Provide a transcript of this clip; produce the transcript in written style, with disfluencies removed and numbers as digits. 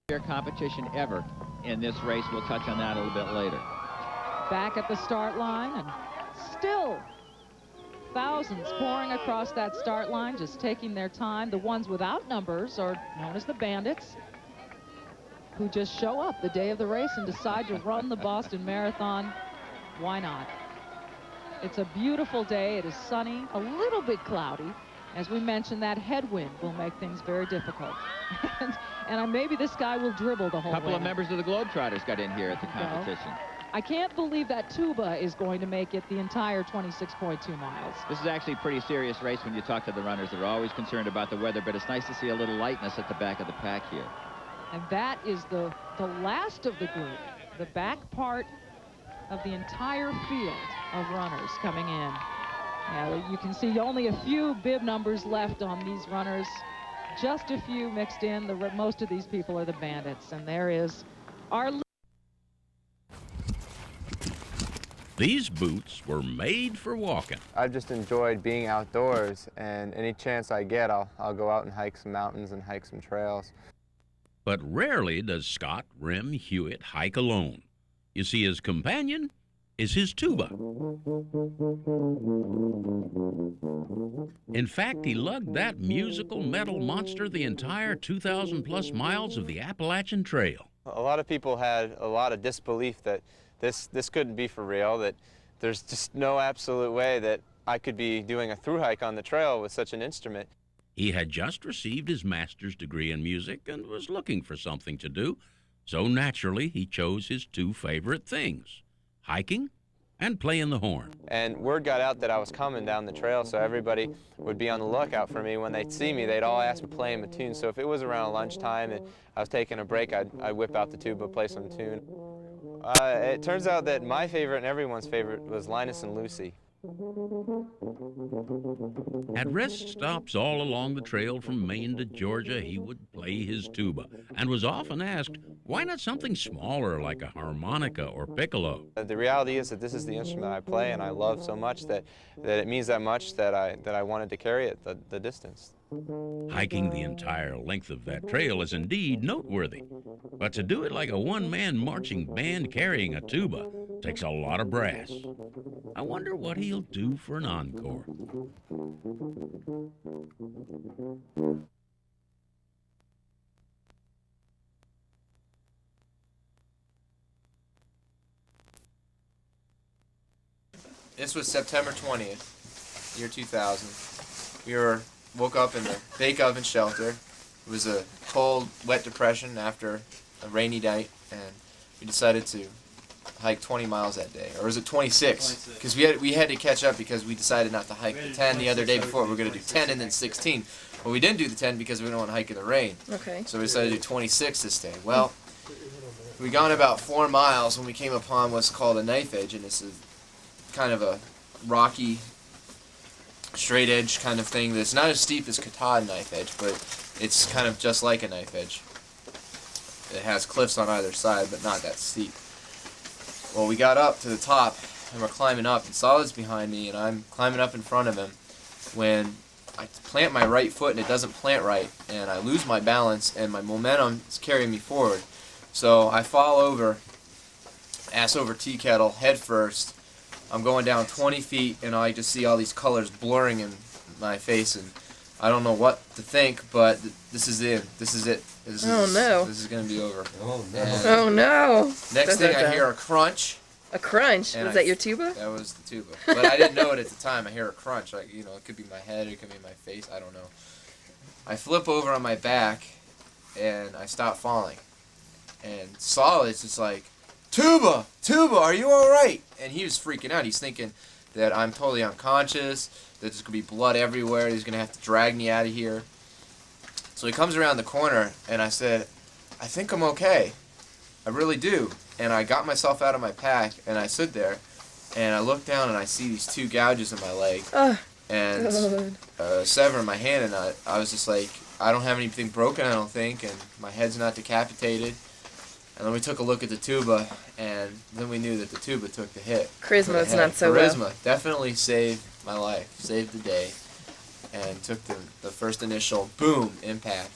competition ever in this race. We'll touch on that a little bit later. Back at the start line, and still thousands pouring across that start line, just taking their time. The ones without numbers are known as the bandits, who just show up the day of the race and decide to run the Boston Marathon. Why not? It's a beautiful day. It is sunny, a little bit cloudy. As we mentioned, that headwind will make things very difficult. and maybe this guy will dribble the whole way. A couple of members of the Globetrotters got in here at the competition. I can't believe that Tuba is going to make it the entire 26.2 miles. This is actually a pretty serious race when you talk to the runners. They're always concerned about the weather, but it's nice to see a little lightness at the back of the pack here. And that is the last of the group, the back part of the entire field of runners coming in. Yeah, you can see only a few bib numbers left on these runners. Just a few mixed in. Most of these people are the bandits. And there is our... These boots were made for walking. I've just enjoyed being outdoors, and any chance I get, I'll go out and hike some mountains and hike some trails. But rarely does Scott Rimm-Hewitt hike alone. You see, his companion is his tuba. In fact, he lugged that musical metal monster the entire 2,000-plus miles of the Appalachian Trail. A lot of people had a lot of disbelief that this couldn't be for real, that there's just no absolute way that I could be doing a thru hike on the trail with such an instrument. He had just received his master's degree in music and was looking for something to do. So naturally, he chose his two favorite things, hiking and playing the horn. And word got out that I was coming down the trail, so everybody would be on the lookout for me. When they'd see me, they'd all ask me to play them a tune. So if it was around lunchtime and I was taking a break, I'd whip out the tuba, play some tune. It turns out that my favorite and everyone's favorite was Linus and Lucy. At rest stops all along the trail from Maine to Georgia, he would play his tuba and was often asked, why not something smaller like a harmonica or piccolo? The reality is that this is the instrument I play and I love so much that it means that much that I wanted to carry it the distance. Hiking the entire length of that trail is indeed noteworthy, but to do it like a one-man marching band carrying a tuba takes a lot of brass. I wonder what he'll do for an encore. This was September 20th, year 2000. We woke up in the bake oven shelter. It was a cold, wet depression after a rainy night, and we decided to hike 20 miles that day. Or was it 26? Because we had to catch up because we decided not to hike the 10 the other day before. We were going to do 10 and then 16. But we didn't do the 10 because we didn't want to hike in the rain. Okay. So we decided to do 26 this day. Well, we gone about 4 miles when we came upon what's called a knife edge, and this is kind of a rocky, straight edge kind of thing that's not as steep as Katahdin knife edge, but it's kind of just like a knife edge. It has cliffs on either side, but not that steep. Well, we got up to the top, and we're climbing up, and Solid's behind me, and I'm climbing up in front of him, when I plant my right foot, and it doesn't plant right, and I lose my balance, and my momentum is carrying me forward. So I fall over, ass over tea kettle, head first. I'm going down 20 feet, and I just see all these colors blurring in my face, and I don't know what to think, but this is it. This is it. Oh, no. This is going to be over. Oh, no. And Oh, no. next thing I hear a crunch. A crunch? And Was that your tuba? That was the tuba. But I didn't know it at the time. I hear a crunch. Like, you know, it could be my head, it could be my face, I don't know. I flip over on my back, and I stop falling. And Solid's just like, Tuba! Tuba, are you alright? And he was freaking out. He's thinking that I'm totally unconscious, that there's going to be blood everywhere, he's going to have to drag me out of here. So he comes around the corner, and I said, I think I'm okay. I really do. And I got myself out of my pack, and I stood there, and I looked down, and I see these 2 gouges in my leg, and a sever in my hand, and I was just like, I don't have anything broken, I don't think, and my head's not decapitated. And then we took a look at the tuba, and then we knew that the tuba took the hit. Charisma's not so well. Charisma definitely saved my life, saved the day, and took the first initial boom impact.